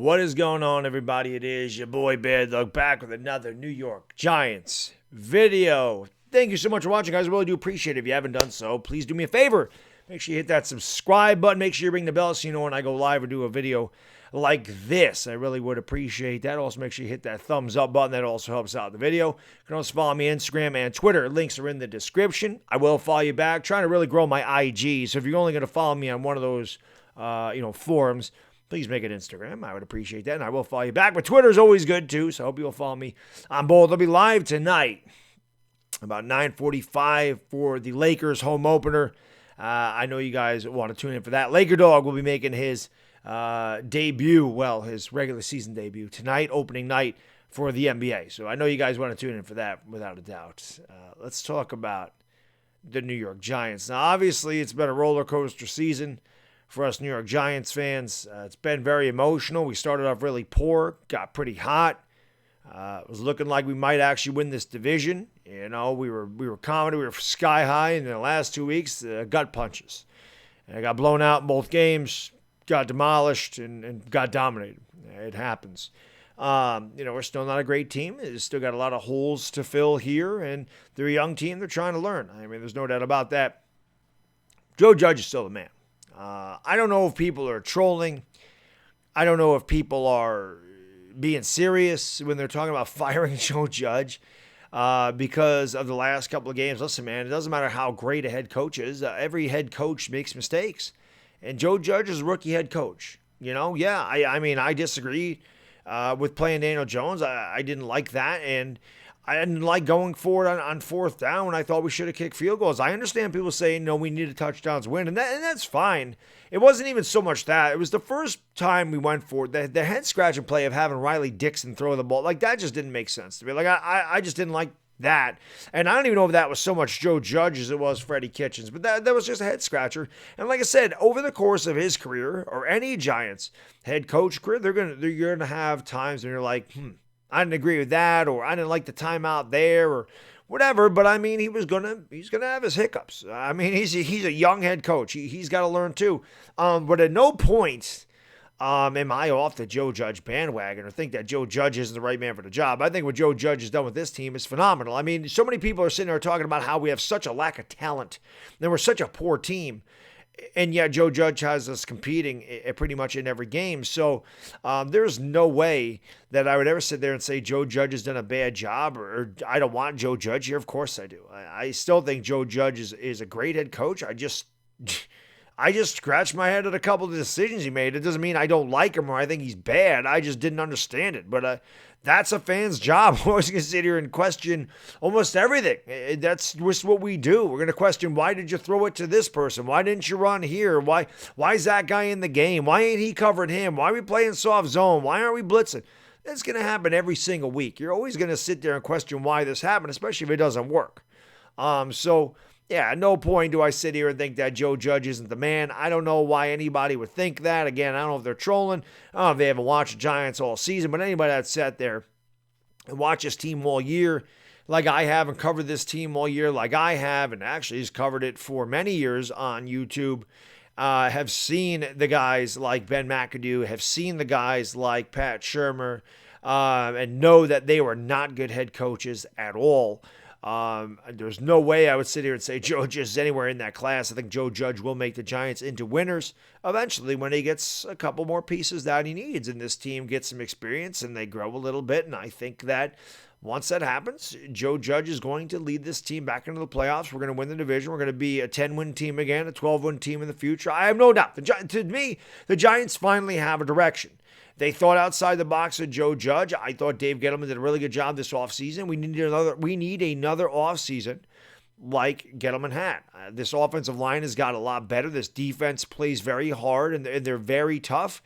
What is going on, everybody? It is your boy Baddog back with another New York Giants video. Thank you so much for watching, guys. I really do appreciate it. If you haven't done so, please do me a favor. Make sure you hit that subscribe button. Make sure you ring the bell so you know when I go live or do a video like this. I really would appreciate that. Also, make sure you hit that thumbs up button. That also helps out the video. You can also follow me on Instagram and Twitter. Links are in the description. I will follow you back. Trying to really grow my IG. So if you're only going to follow me on one of those, forums, please make it Instagram. I would appreciate that. And I will follow you back. But Twitter is always good, too. So I hope you'll follow me on both. I'll be live tonight about 9:45 for the Lakers home opener. I know you guys want to tune in for that. Laker Dog will be making his debut, his regular season debut tonight, opening night for the NBA. So I know you guys want to tune in for that without a doubt. Let's talk about the New York Giants. Now, obviously, it's been a roller coaster season for us New York Giants fans. It's been very emotional. We started off really poor, got pretty hot. It was looking like we might actually win this division. You know, we were confident, we were sky high, and in the last 2 weeks, gut punches. And I got blown out in both games, got demolished, and got dominated. It happens. We're still not a great team. It's still got a lot of holes to fill here, and they're a young team. They're trying to learn. I mean, there's no doubt about that. Joe Judge is still the man. I don't know if people are trolling. I don't know if people are being serious when they're talking about firing Joe Judge because of the last couple of games. Listen, man, it doesn't matter how great a head coach is. Every head coach makes mistakes. And Joe Judge is a rookie head coach. I disagree with playing Daniel Jones. I didn't like that. And I didn't like going forward on fourth down when I thought we should have kicked field goals. I understand people saying, no, we needed touchdowns to win, and that's fine. It wasn't even so much that. It was the first time we went for it. The head-scratching play of having Riley Dixon throw the ball, like, that just didn't make sense to me. Like, I just didn't like that. And I don't even know if that was so much Joe Judge as it was Freddie Kitchens, but that was just a head-scratcher. And like I said, over the course of his career, or any Giants head coach career, you're gonna have times when you're like, I didn't agree with that, or I didn't like the timeout there, or whatever. But I mean, he's gonna have his hiccups. I mean, he's a young head coach. He's got to learn too. But at no point am I off the Joe Judge bandwagon or think that Joe Judge isn't the right man for the job. I think what Joe Judge has done with this team is phenomenal. I mean, so many people are sitting there talking about how we have such a lack of talent, and we're such a poor team. And yet Joe Judge has us competing pretty much in every game. So there's no way that I would ever sit there and say Joe Judge has done a bad job or I don't want Joe Judge here. Of course I do. I still think Joe Judge is a great head coach. I just scratched my head at a couple of the decisions he made. It doesn't mean I don't like him or I think he's bad. I just didn't understand it. But that's a fan's job. We're always going to sit here and question almost everything. That's just what we do. We're going to question, why did you throw it to this person? Why didn't you run here? Why is that guy in the game? Why ain't he covering him? Why are we playing soft zone? Why aren't we blitzing? That's going to happen every single week. You're always going to sit there and question why this happened, especially if it doesn't work. Yeah, at no point do I sit here and think that Joe Judge isn't the man. I don't know why anybody would think that. Again, I don't know if they're trolling. I don't know if they haven't watched the Giants all season, but anybody that sat there and watched this team all year like I have and covered this team all year like I have, and actually has covered it for many years on YouTube, have seen the guys like Ben McAdoo, have seen the guys like Pat Shurmur, and know that they were not good head coaches at all. There's no way I would sit here and say Joe Judge is anywhere in that class. I think Joe Judge will make the Giants into winners eventually when he gets a couple more pieces that he needs and this team gets some experience and they grow a little bit. And I think that once that happens, Joe Judge is going to lead this team back into the playoffs. We're going to win the division. We're going to be a 10-win team again, a 12-win team in the future. I have no doubt. To me, the Giants finally have a direction. They thought outside the box of Joe Judge. I thought Dave Gettleman did a really good job this offseason. We need another offseason like Gettleman had. This offensive line has got a lot better. This defense plays very hard, and they're very tough.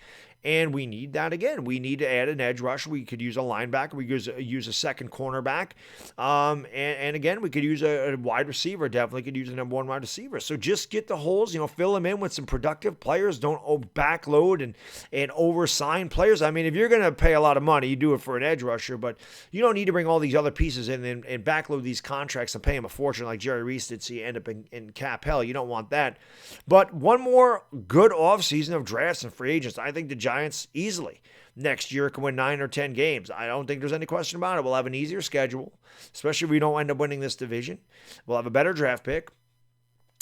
And we need that again. We need to add an edge rusher. We could use a linebacker. We could use a second cornerback. And again, we could use a wide receiver. Definitely could use a number one wide receiver. So just get the holes, fill them in with some productive players. Don't backload and oversign players. I mean, if you're going to pay a lot of money, you do it for an edge rusher, but you don't need to bring all these other pieces in and backload these contracts and pay them a fortune like Jerry Reese did, so you end up in cap hell. You don't want that. But one more good offseason of drafts and free agents. I think the Giants easily. Next year can win 9 or 10 games. I don't think there's any question about it. We'll have an easier schedule, especially if we don't end up winning this division. We'll have a better draft pick.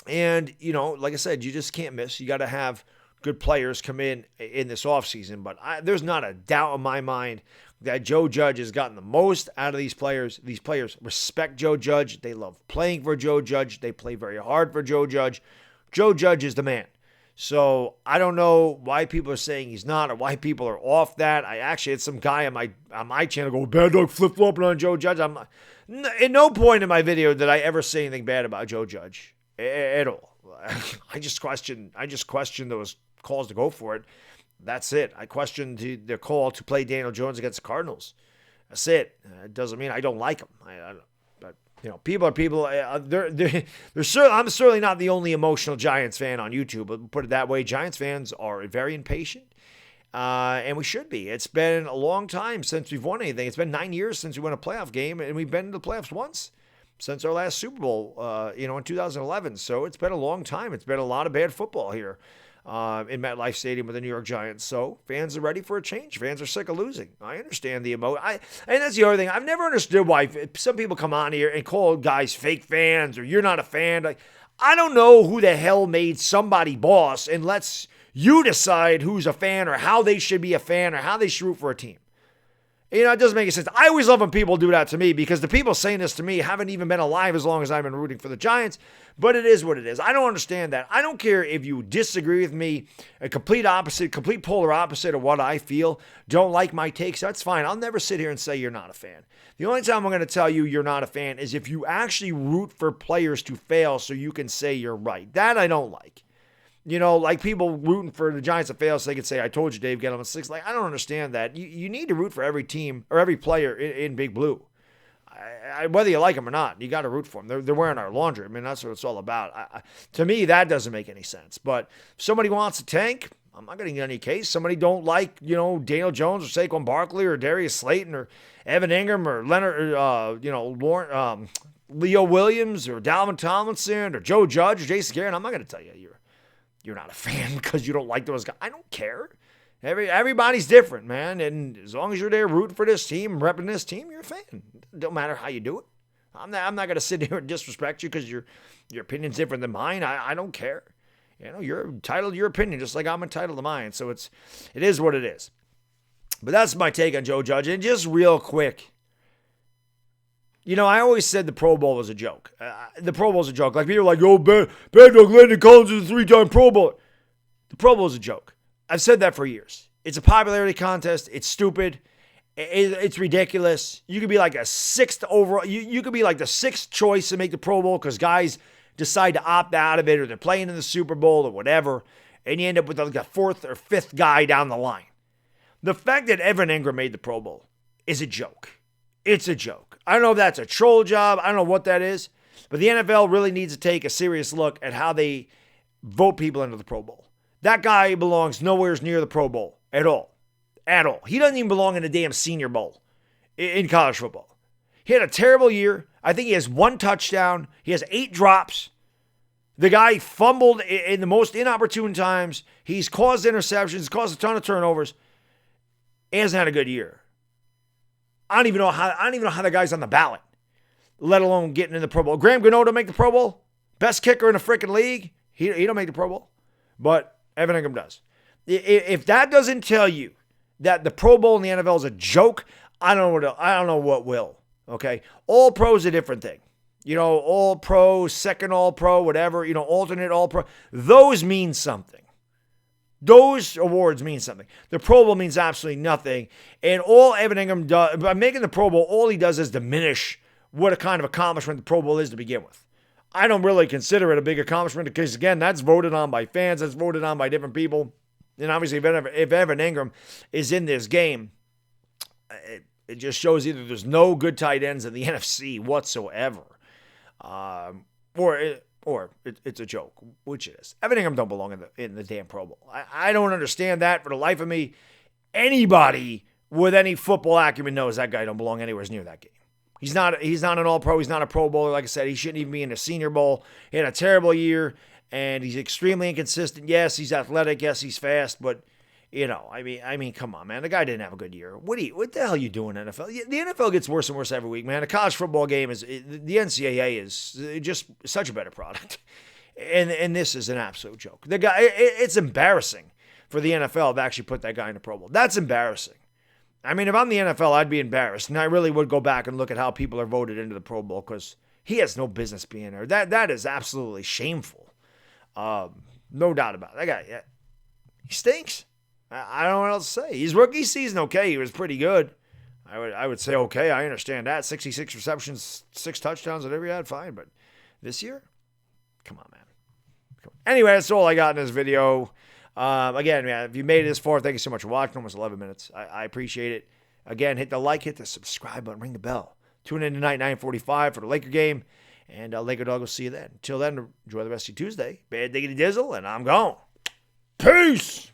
And, like I said, you just can't miss. You got to have good players come in this offseason. But there's not a doubt in my mind that Joe Judge has gotten the most out of these players. These players respect Joe Judge. They love playing for Joe Judge. They play very hard for Joe Judge. Joe Judge is the man. So I don't know why people are saying he's not or why people are off that. I actually had some guy on my channel go, Baddog flip-flopping on Joe Judge. At no point in my video did I ever say anything bad about Joe Judge at all. I just questioned those calls to go for it. That's it. I questioned the call to play Daniel Jones against the Cardinals. That's it. It doesn't mean I don't like him. But people are people. They're I'm certainly not the only emotional Giants fan on YouTube. But put it that way, Giants fans are very impatient, and we should be. It's been a long time since we've won anything. It's been 9 years since we won a playoff game, and we've been to the playoffs once since our last Super Bowl, in 2011. So it's been a long time. It's been a lot of bad football here in MetLife Stadium with the New York Giants. So fans are ready for a change. Fans are sick of losing. I understand the emotion. And that's the other thing. I've never understood why some people come on here and call guys fake fans or you're not a fan. I don't know who the hell made somebody boss and lets you decide who's a fan or how they should be a fan or how they should root for a team. It doesn't make any sense. I always love when people do that to me because the people saying this to me haven't even been alive as long as I've been rooting for the Giants. But it is what it is. I don't understand that. I don't care if you disagree with me, a complete polar opposite of what I feel, don't like my takes. That's fine. I'll never sit here and say you're not a fan. The only time I'm going to tell you you're not a fan is if you actually root for players to fail so you can say you're right. That I don't like. Like people rooting for the Giants to fail so they can say, I told you, Dave, get them a 6. I don't understand that. You need to root for every team or every player in Big Blue. Whether you like them or not, you got to root for them. They're wearing our laundry. I mean, that's what it's all about. To me, that doesn't make any sense. But if somebody wants to tank, I'm not going to get any case. Somebody don't like, Daniel Jones or Saquon Barkley or Darius Slayton or Evan Engram or Leonard, or, Leo Williams or Dalvin Tomlinson or Joe Judge or Jason Garrett. I'm not going to tell you you're not a fan because you don't like those guys. I don't care. Everybody's different, man. And as long as you're there rooting for this team, repping this team, you're a fan. It don't matter how you do it. I'm not going to sit here and disrespect you because your opinion's different than mine. I don't care. You're entitled to your opinion just like I'm entitled to mine. So it is what it is. But that's my take on Joe Judge. And just real quick, I always said the Pro Bowl was a joke. The Pro Bowl is a joke. Like, people are like, Baddog Landon Collins is a 3-time Pro Bowler. The Pro Bowl is a joke. I've said that for years. It's a popularity contest. It's stupid. It's ridiculous. You could be like a 6th overall. You could be like the 6th choice to make the Pro Bowl because guys decide to opt out of it or they're playing in the Super Bowl or whatever, and you end up with like a 4th or 5th guy down the line. The fact that Evan Engram made the Pro Bowl is a joke. It's a joke. I don't know if that's a troll job. I don't know what that is. But the NFL really needs to take a serious look at how they vote people into the Pro Bowl. That guy belongs nowhere near the Pro Bowl at all. At all. He doesn't even belong in the damn Senior Bowl in college football. He had a terrible year. I think he has 1 touchdown. He has 8 drops. The guy fumbled in the most inopportune times. He's caused interceptions, caused a ton of turnovers. He hasn't had a good year. I don't even know how the guy's on the ballot, let alone getting in the Pro Bowl. Graham Gano don't make the Pro Bowl. Best kicker in the freaking league. He don't make the Pro Bowl. But Evan Engram does. If that doesn't tell you that the Pro Bowl in the NFL is a joke, I don't know what will. Okay? All pro is a different thing. All pro, second all pro, whatever, alternate all pro. Those mean something. Those awards mean something. The Pro Bowl means absolutely nothing. And all Evan Engram does, by making the Pro Bowl, all he does is diminish what a kind of accomplishment the Pro Bowl is to begin with. I don't really consider it a big accomplishment because, again, that's voted on by fans. That's voted on by different people. And obviously, if Evan Engram is in this game, it just shows either there's no good tight ends in the NFC whatsoever, or it's a joke, which it is. Evan Engram don't belong in the damn Pro Bowl. I don't understand that for the life of me. Anybody with any football acumen knows that guy don't belong anywhere near that game. He's not an all-pro. He's not a Pro Bowler. Like I said, he shouldn't even be in a Senior Bowl. He had a terrible year, and he's extremely inconsistent. Yes, he's athletic. Yes, he's fast, but I mean, come on, man. The guy didn't have a good year. What the hell are you doing, NFL? The NFL gets worse and worse every week, man. A college football game the NCAA is just such a better product. And this is an absolute joke. The guy, it's embarrassing for the NFL to actually put that guy in the Pro Bowl. That's embarrassing. I mean, if I'm the NFL, I'd be embarrassed. And I really would go back and look at how people are voted into the Pro Bowl because he has no business being there. That is absolutely shameful. No doubt about it. That guy, he stinks. I don't know what else to say. His rookie season, okay, he was pretty good. I would say okay, I understand that. 66 receptions, 6 touchdowns, whatever he had, fine. But this year, come on, man. Anyway, that's all I got in this video. Again, man, if you made it this far, thank you so much for watching. Almost 11 minutes. I appreciate it. Again, hit the like, hit the subscribe button, ring the bell. Tune in tonight, 9:45 for the Laker game. And Laker Dog will see you then. Until then, enjoy the rest of your Tuesday. Bad diggity dizzle, and I'm gone. Peace!